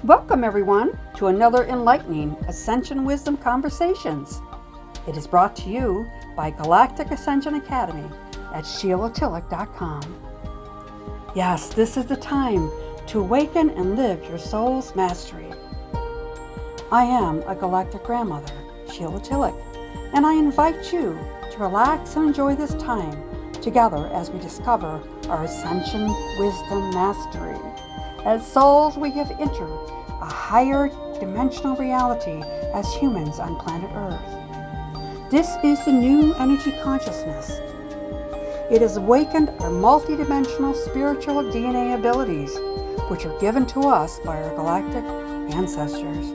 Welcome, everyone, to another enlightening Ascension Wisdom Conversations. It is brought to you by Galactic Ascension Academy at SheilaTillich.com. Yes, this is the time to awaken and live your soul's mastery. I am a Galactic Grandmother, Sheila Tillich, and I invite you to relax and enjoy this time together as we discover our Ascension Wisdom Mastery. As souls, we have entered a higher dimensional reality as humans on planet Earth. This is the new energy consciousness. It has awakened our multidimensional spiritual DNA abilities, which are given to us by our galactic ancestors.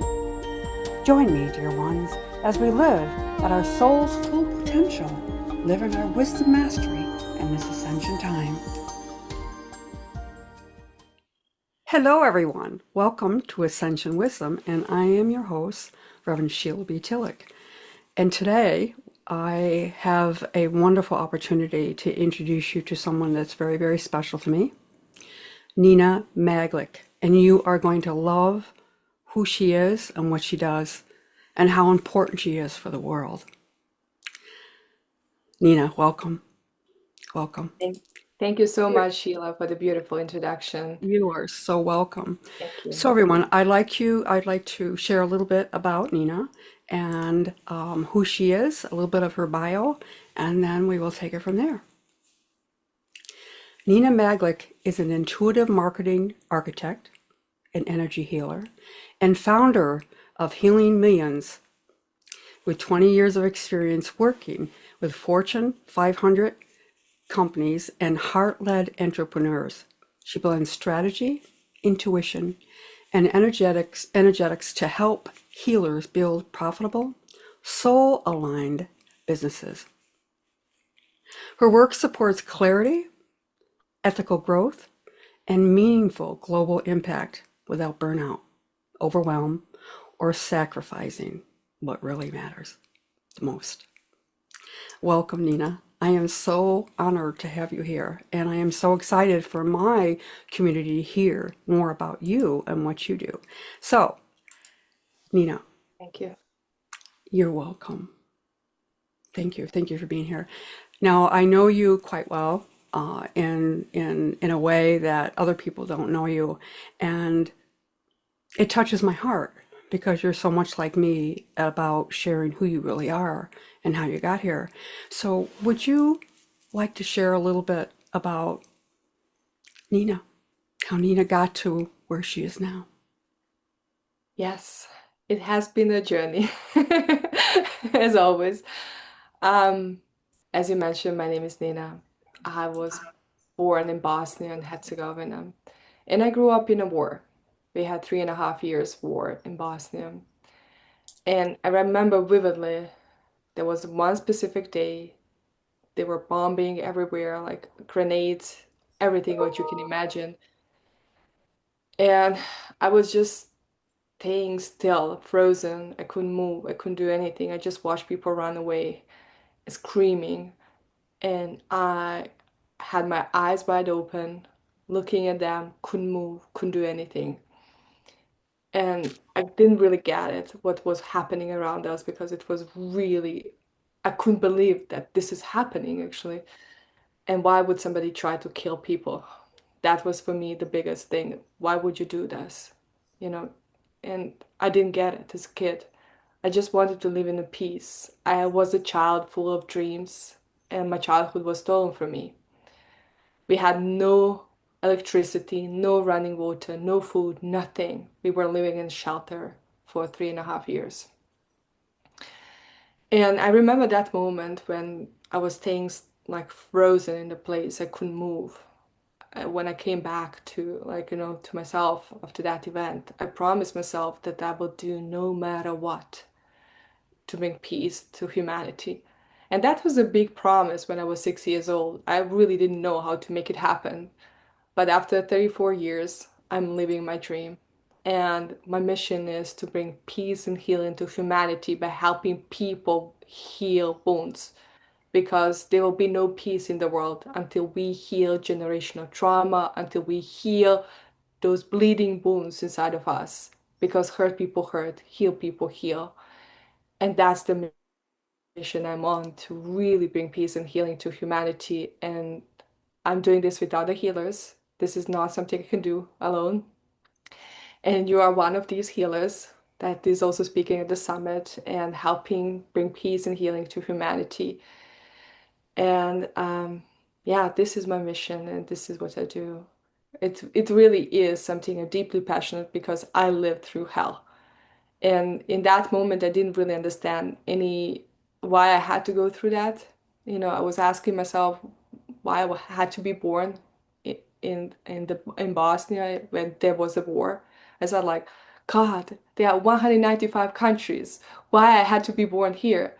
Join me, dear ones, as we live at our soul's full potential, live in our wisdom mastery in this ascension time. Hello, everyone. Welcome to Ascension Wisdom, and I am your host, Reverend Sheila B. Tillich. And today, I have a wonderful opportunity to introduce you to someone that's very, very special to me, Nina Maglick. And you are going to love who she is and what she does and how important she is for the world. Nina, welcome. Welcome. Thank you so much, Sheila, for the beautiful introduction. You are so welcome. Thank you. So everyone, I'd like to share a little bit about Nina and who she is, a little bit of her bio, and then we will take it from there. Nina Maglick is an intuitive marketing architect, an energy healer, and founder of Healing Millions, with 20 years of experience working with Fortune 500 companies and heart-led entrepreneurs. She blends strategy, intuition, and energetics to help healers build profitable, soul-aligned businesses. Her work supports clarity, ethical growth, and meaningful global impact without burnout, overwhelm, or sacrificing what really matters the most. Welcome, Nina. I am so honored to have you here, and I am so excited for my community to hear more about you and what you do. So, Nina. Thank you. You're welcome. Thank you. Thank you for being here. Now, I know you quite well, in a way that other people don't know you, and it touches my heart because you're so much like me about sharing who you really are and how you got here. So would you like to share a little bit about Nina, how Nina got to where she is now? Yes, it has been a journey, as always. As you mentioned, my name is Nina. I was born in Bosnia and Herzegovina, and I grew up in a war. We had 3.5 years war in Bosnia. And I remember vividly, there was one specific day, they were bombing everywhere, like grenades, everything what you can imagine. And I was just staying still, frozen. I couldn't move. I couldn't do anything. I just watched people run away, screaming. And I had my eyes wide open, looking at them, couldn't move, couldn't do anything. And I didn't really get it, what was happening around us, because it was really, I couldn't believe that this is happening actually. And why would somebody try to kill people? That was for me the biggest thing. Why would you do this? You know, and I didn't get it as a kid. I just wanted to live in a peace. I was a child full of dreams, and my childhood was stolen from me. We had no electricity, no running water, no food, nothing. We were living in shelter for 3.5 years. And I remember that moment when I was staying like frozen in the place. I couldn't move. When I came back to, like, to myself after that event, I promised myself that I would do no matter what to bring peace to humanity. And that was a big promise when I was 6 years old. I really didn't know how to make it happen. But after 34 years, I'm living my dream. And my mission is to bring peace and healing to humanity by helping people heal wounds. Because there will be no peace in the world until we heal generational trauma, until we heal those bleeding wounds inside of us, because hurt people hurt, heal people heal. And that's the mission I'm on, to really bring peace and healing to humanity. And I'm doing this with other healers. This is not something I can do alone. And you are one of these healers that is also speaking at the summit and helping bring peace and healing to humanity. And yeah, this is my mission and this is what I do. It really is something I'm deeply passionate, because I lived through hell. And in that moment, I didn't really understand any why I had to go through that. I was asking myself why I had to be born in Bosnia when there was a war. I said like, God, there are 195 countries. Why I had to be born here?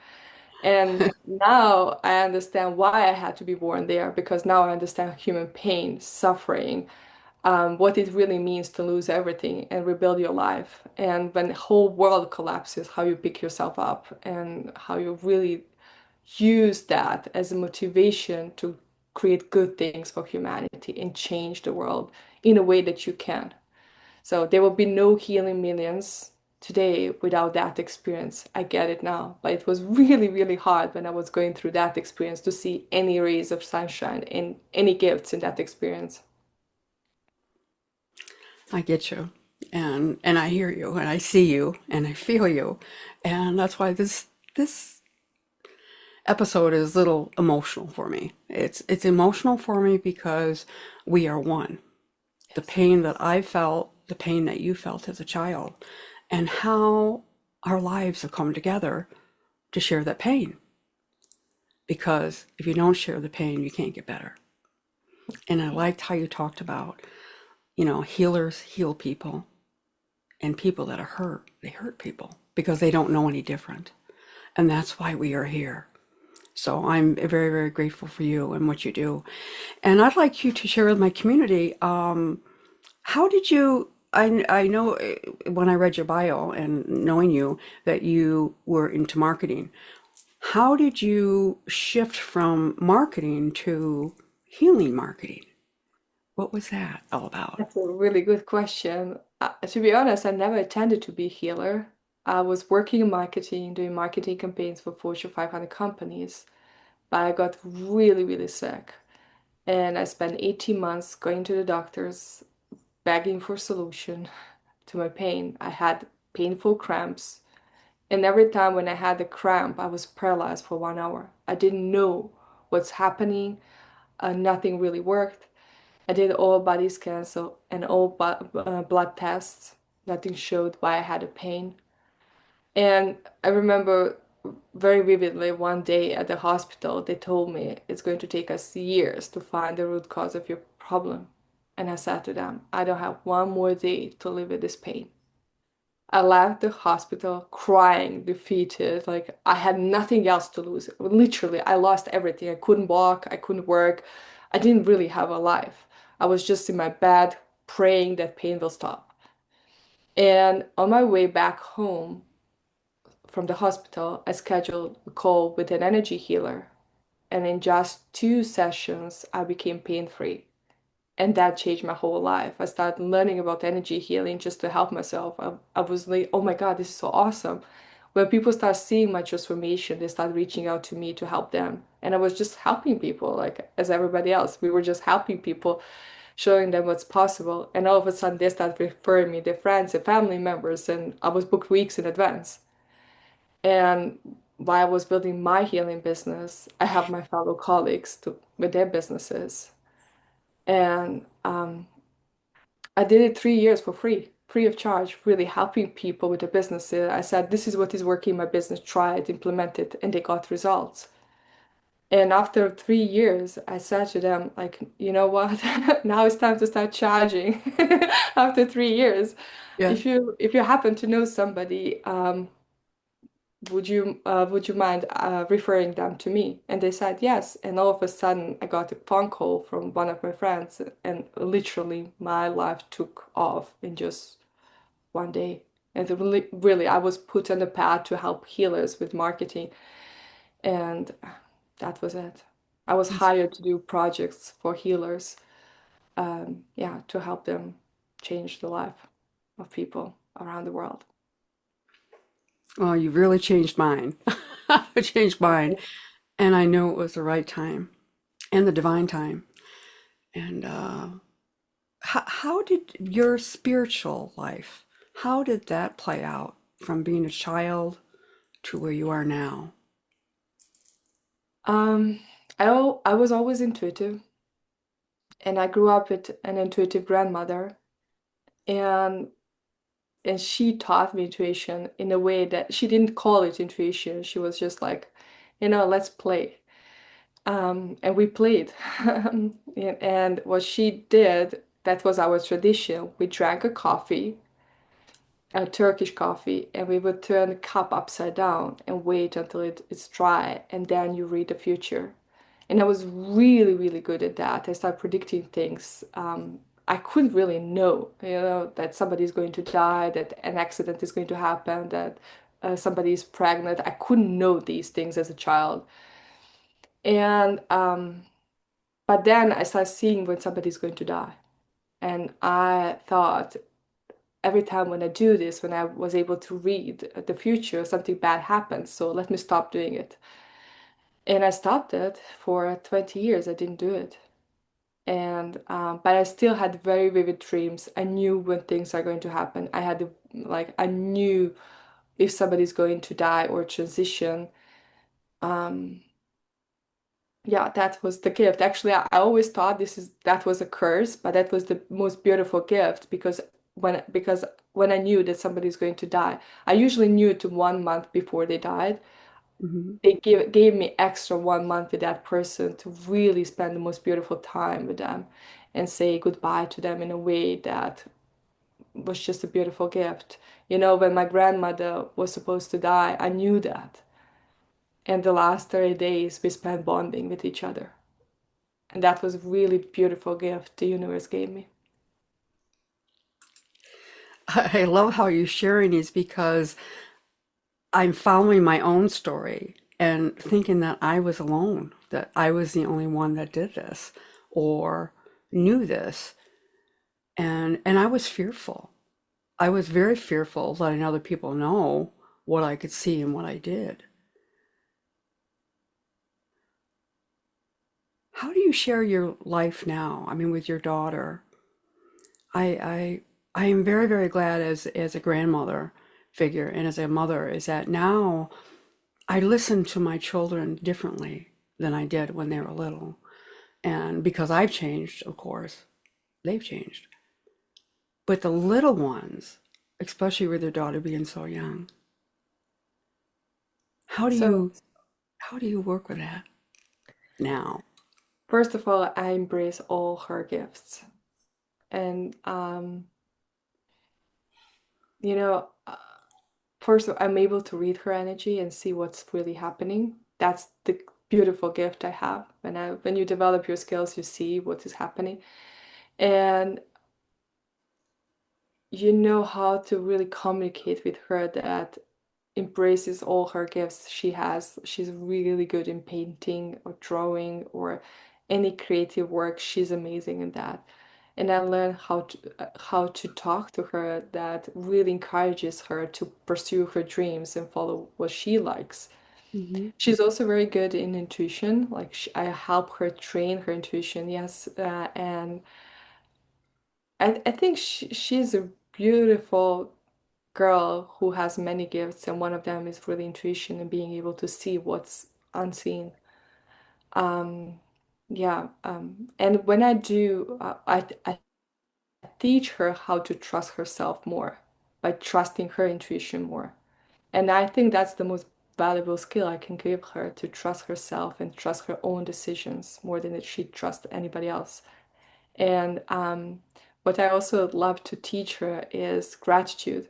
And now I understand why I had to be born there, because now I understand human pain, suffering, what it really means to lose everything and rebuild your life. And when the whole world collapses, how you pick yourself up and how you really use that as a motivation to create good things for humanity and change the world in a way that you can. So there will be no healing millions today without that experience. I get it now, but it was really, really hard when I was going through that experience to see any rays of sunshine and any gifts in that experience. I get you. And I hear you and I see you and I feel you. And that's why this episode is a little emotional for me. It's emotional for me because we are one. The Yes. pain that I felt, the pain that you felt as a child, and how our lives have come together to share that pain. Because if you don't share the pain, you can't get better. And I liked how you talked about, healers heal people, and people that are hurt, they hurt people because they don't know any different. And that's why we are here. So I'm very, very grateful for you and what you do. And I'd like you to share with my community, how did you, I know when I read your bio and knowing you that you were into marketing. How did you shift from marketing to healing marketing? What was that all about? That's a really good question. To be honest, I never intended to be a healer. I was working in marketing, doing marketing campaigns for Fortune 500 companies, but I got really, really sick. And I spent 18 months going to the doctors, begging for solution to my pain. I had painful cramps. And every time when I had a cramp, I was paralyzed for 1 hour. I didn't know what's happening. Nothing really worked. I did all body scans and all blood tests. Nothing showed why I had a pain. And I remember very vividly one day at the hospital, they told me it's going to take us years to find the root cause of your problem. And I said to them, I don't have one more day to live with this pain. I left the hospital crying, defeated, like I had nothing else to lose. Literally, I lost everything. I couldn't walk, I couldn't work. I didn't really have a life. I was just in my bed praying that pain will stop. And on my way back home from the hospital, I scheduled a call with an energy healer. And in just 2 sessions, I became pain free. And that changed my whole life. I started learning about energy healing just to help myself. I was like, oh my God, this is so awesome. When people start seeing my transformation, they start reaching out to me to help them. And I was just helping people, like as everybody else. We were just helping people, showing them what's possible. And all of a sudden, they start referring me their friends and family members. And I was booked weeks in advance. And while I was building my healing business, I have my fellow colleagues with their businesses. And I did it 3 years for free, free of charge, really helping people with their businesses. I said, this is what is working in my business, try it, implement it, and they got results. And after 3 years, I said to them, like, you know what? Now it's time to start charging. After 3 years, Yeah. if you happen to know somebody, would you mind referring them to me? And they said yes. And all of a sudden, I got a phone call from one of my friends, and literally my life took off in just one day. And really, really, I was put on the path to help healers with marketing, and that was it. I was That's hired to do projects for healers, yeah, to help them change the life of people around the world. Well, you really changed mine. It changed mine. And I knew it was the right time and the divine time. And how did your spiritual life, how did that play out from being a child to where you are now? Um, I was always intuitive, and I grew up with an intuitive grandmother, and she taught me intuition in a way that she didn't call it intuition. She was just like, let's play. And we played. And what she did, that was our tradition. We drank a coffee, a Turkish coffee, and we would turn the cup upside down and wait until it's dry, and then you read the future. And I was really, really good at that. I started predicting things. I couldn't really know, that somebody's going to die, that an accident is going to happen, that somebody is pregnant. I couldn't know these things as a child. And but then I started seeing when somebody's going to die. And I thought every time when I do this, when I was able to read the future, something bad happens. So let me stop doing it. And I stopped it for 20 years. I didn't do it. And but I still had very vivid dreams. I knew when things are going to happen. I knew if somebody's going to die or transition. Um, yeah, that was the gift. Actually, I always thought that was a curse, but that was the most beautiful gift because when I knew that somebody's going to die, I usually knew it 1 month before they died. Hmm. They gave me extra 1 month with that person to really spend the most beautiful time with them and say goodbye to them in a way that was just a beautiful gift. When my grandmother was supposed to die, I knew that. And the last 30 days we spent bonding with each other. And that was a really beautiful gift the universe gave me. I love how you're sharing these because I'm following my own story and thinking that I was alone, that I was the only one that did this or knew this. And I was fearful. I was very fearful of letting other people know what I could see and what I did. How do you share your life now? I mean, with your daughter. I am very, very glad as a grandmother figure and as a mother is that now I listen to my children differently than I did when they were little. And because I've changed, of course, they've changed. But the little ones, especially with their daughter being so young, how do So, you how do you work with that now? first of all, I embrace all her gifts. And, you know, uh, first, I'm able to read her energy and see what's really happening. That's the beautiful gift I have. When you develop your skills, you see what is happening. And you know how to really communicate with her that embraces all her gifts she has. She's really good in painting or drawing or any creative work. She's amazing in that. And I learned how to talk to her that really encourages her to pursue her dreams and follow what she likes. Hmm. She's also very good in intuition. Like I help her train her intuition, yes, and I think she's a beautiful girl who has many gifts, and one of them is really intuition and being able to see what's unseen. Um, yeah, and when I do, I teach her how to trust herself more by trusting her intuition more. And I think that's the most valuable skill I can give her to trust herself and trust her own decisions more than that she trusts anybody else. And what I also love to teach her is gratitude.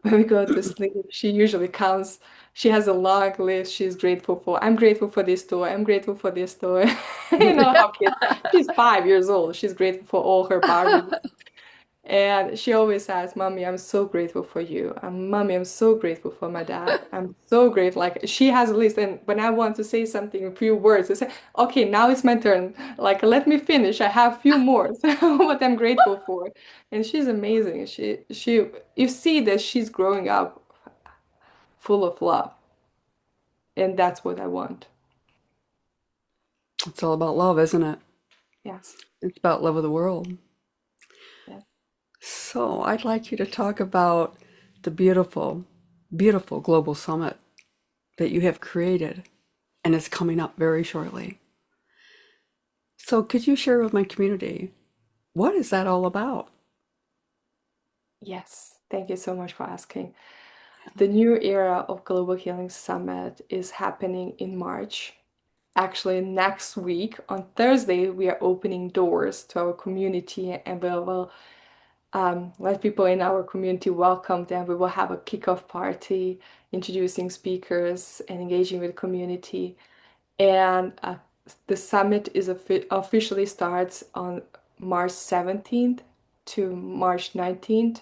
When we go to sleep, she usually counts. She has a long list she's grateful for. I'm grateful for this toy. I'm grateful for this toy. You know how kids, she's 5 years old. She's grateful for all her Barbies. And she always says, Mommy, I'm so grateful for you. And Mommy, I'm so grateful for my dad. I'm so grateful. Like she has a list. And when I want to say something, a few words, I say, okay, now it's my turn. Like, let me finish. I have a few more. So what I'm grateful for. And she's amazing. You see that she's growing up full of love. And that's what I want. It's all about love, isn't it? Yes. It's about love of the world. Yeah. So I'd like you to talk about the beautiful, beautiful global summit that you have created and is coming up very shortly. So could you share with my community, what is that all about? Yes. Thank you so much for asking. The new era of Global Healing Summit is happening in March. Actually, next week on Thursday, we are opening doors to our community and we will let people in our community welcome them. We will have a kickoff party, introducing speakers and engaging with the community. And the summit is officially starts on March 17th to March 19th.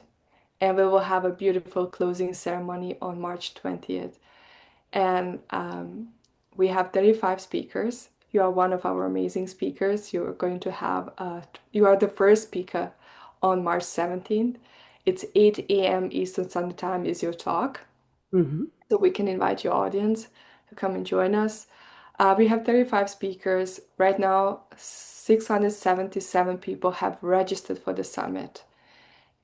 And we will have a beautiful closing ceremony on March 20th. And we have 35 speakers. You are one of our amazing speakers. You are going to have, you are the first speaker on March 17th. It's 8 a.m. Eastern Standard Time is your talk. Mm-hmm. So we can invite your audience to come and join us. We have 35 speakers. Right now, 677 people have registered for the summit.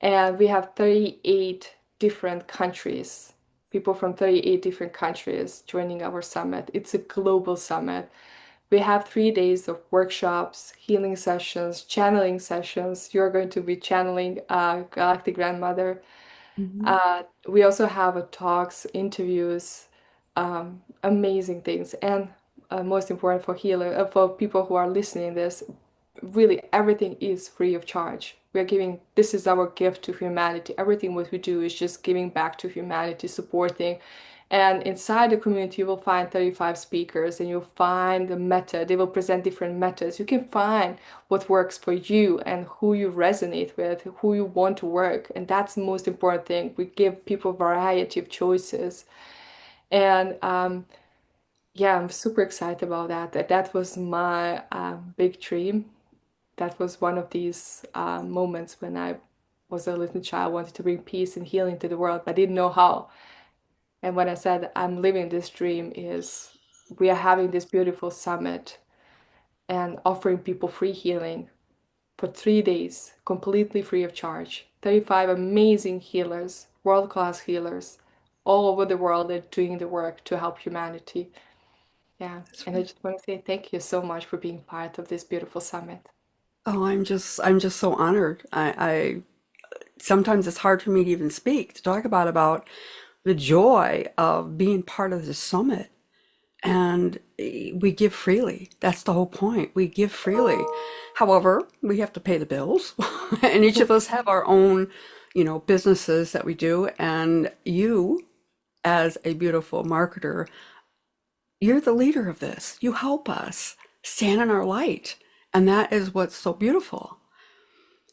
And we have 38 different countries, people from 38 different countries joining our summit. It's a global summit. We have 3 days of workshops, healing sessions, channeling sessions. You're going to be channeling Galactic Grandmother. Mm-hmm. We also have talks, interviews, amazing things. And most important for people who are listening this, really everything is free of charge. We are giving, this is our gift to humanity. Everything what we do is just giving back to humanity, supporting. And inside the community, you will find 35 speakers and you'll find the method. They will present different methods. You can find what works for you and who you resonate with, who you want to work. And that's the most important thing. We give people a variety of choices. And yeah, I'm super excited about that. That was my big dream. That was one of these moments when I was a little child, wanted to bring peace and healing to the world, but didn't know how. And when I said I'm living this dream is we are having this beautiful summit and offering people free healing for 3 days, completely free of charge. 35 amazing healers, world-class healers, all over the world are doing the work to help humanity. Yeah, That's and I right. just want to say thank you so much for being part of this beautiful summit. Oh, I'm just so honored. I sometimes it's hard for me to even speak to talk about the joy of being part of the summit. And we give freely. That's the whole point. We give freely. However, we have to pay the bills, and each of us have our own, businesses that we do. And you, as a beautiful marketer, you're the leader of this. You help us stand in our light, and that is what's so beautiful.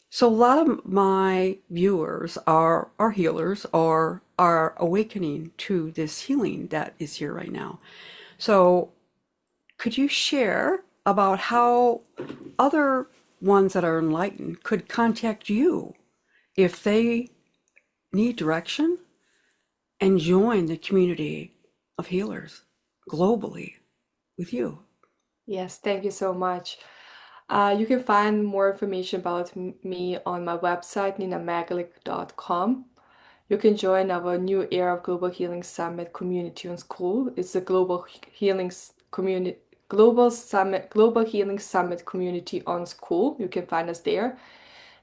So a lot of my viewers are healers or are awakening to this healing that is here right now. So could you share about how other ones that are enlightened could contact you if they need direction and join the community of healers globally with you? Yes, thank you so much. You can find more information about me on my website, ninamagalik.com. You can join our new Era of Global Healing Summit community on school. It's a community, Global Healing Summit community on school. You can find us there.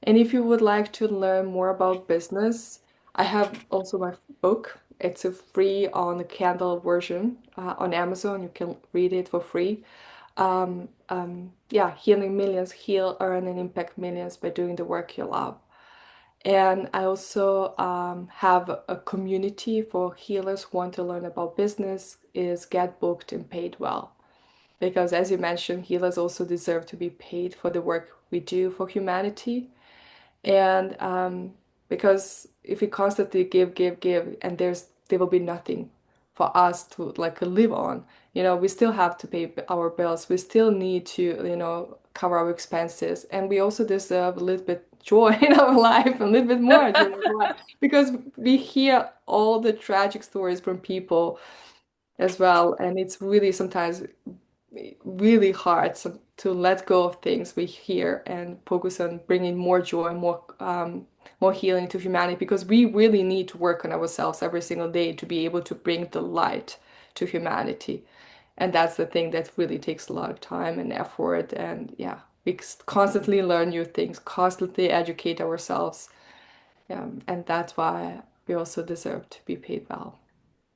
And if you would like to learn more about business, I have also my book. It's a free on the Kindle version on Amazon. You can read it for free. Yeah, healing millions, heal, earn, and impact millions by doing the work you love. And I also have a community for healers who want to learn about business is Get Booked and Paid Well. Because as you mentioned, healers also deserve to be paid for the work we do for humanity. And because if we constantly give, and there will be nothing for us to like live on. We still have to pay our bills. We still need to, cover our expenses, and we also deserve a little bit joy in our life, a little bit more joy in our life, because we hear all the tragic stories from people as well, and it's really sometimes really hard to let go of things we hear and focus on bringing more joy, more healing to humanity, because we really need to work on ourselves every single day to be able to bring the light to humanity. And that's the thing that really takes a lot of time and effort. And yeah, we constantly learn new things, constantly educate ourselves. And that's why we also deserve to be paid well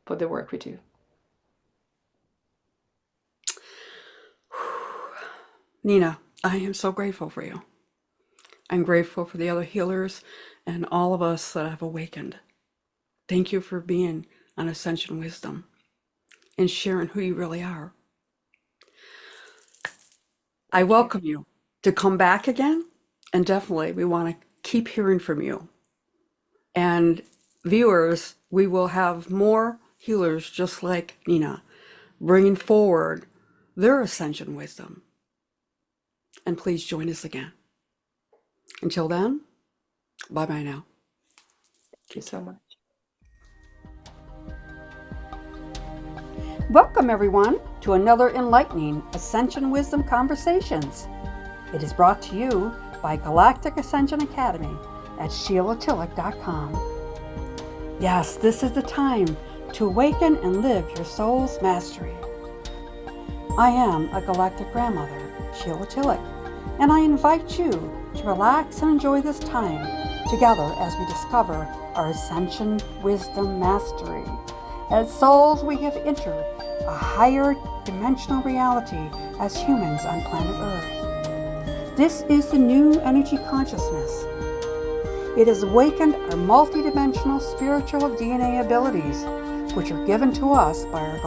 for the work we do. Nina, I am so grateful for you. I'm grateful for the other healers and all of us that have awakened. Thank you for being on Ascension Wisdom and sharing who you really are. I welcome you to come back again, and definitely we want to keep hearing from you. And viewers, we will have more healers just like Nina, bringing forward their Ascension Wisdom. And please join us again. Until then, bye-bye now. Thank you so much. Welcome, everyone, to another enlightening Ascension Wisdom Conversations. It is brought to you by Galactic Ascension Academy at SheilaTillich.com. Yes, this is the time to awaken and live your soul's mastery. I am a Galactic Grandmother, Sheila Tillich, and I invite you to relax and enjoy this time together as we discover our Ascension Wisdom Mastery. As souls, we have entered a higher dimensional reality as humans on planet Earth. This is the new energy consciousness. It has awakened our multidimensional spiritual DNA abilities, which are given to us by our